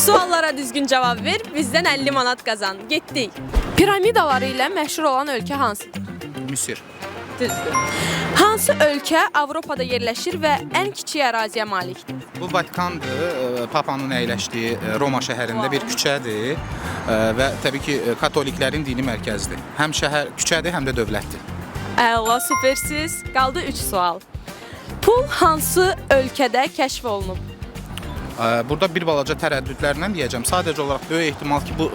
Suallara düzgün cavab ver, bizdən 50 manat qazan. Getdik. Piramidaları ilə məşhur olan ölkə hansıdır? Misir. Düzdür. Hansı ölkə Avropada yerləşir və ən kiçik əraziyə malikdir? Bu Vatikandır. Papanın əyləşdiyi Roma şəhərində bir küçədir və təbii ki, katoliklərin dini mərkəzidir. Həm şəhər küçədir, həm də dövlətdir. Əla, süpersiz. Qaldı 3 sual. Pul hansı ölkədə kəşf olunub? Burada bir balaca tərəddüdlərlə deyəcəm. Sadəcə olaraq böyük ehtimal ki, bu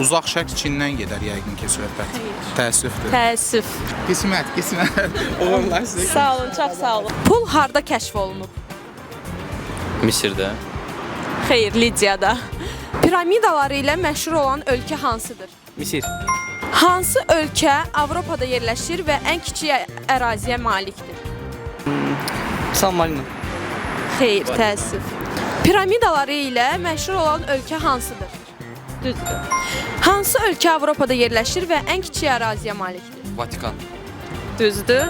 uzaq şərq Çindən gedər yəqin ki, söhbət. Təəssüfdür. Təəssüf. Qismət. Oğurlar sizə. Sağ olun, çox sağ olun. Pul harda kəşf olunub? Misirdə. Xeyr, Lidiyada. Piramidaları ilə məşhur olan ölkə hansıdır? Misir. Hansı ölkə Avropada yerləşir və ən kiçik əraziyə malikdir? San Marino. Xeyr, təəssüf. Piramidaları ilə məşhur olan ölkə hansıdır? Düzdür. Hansı ölkə Avropada yerləşir və ən kiçik əraziyə malikdir? Vatikan. Düzdür.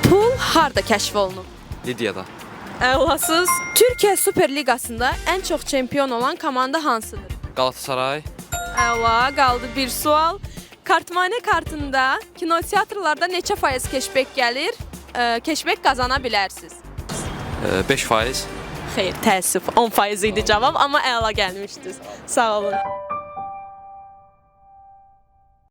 Pul harda kəşf olunub? Lidiyada. Əlasız. Türkiyə Super Liqasında ən çox çempion olan komanda hansıdır? Galatasaray. Əla, qaldı bir sual. Kartmane kartında kinoteatrlarda neçə faiz keşbek gəlir? Keşbek qazana bilərsiniz. 5%. Xeyr, təəssüf. 10% idi cavab, amma əla gəlmişdiniz. Sağ olun.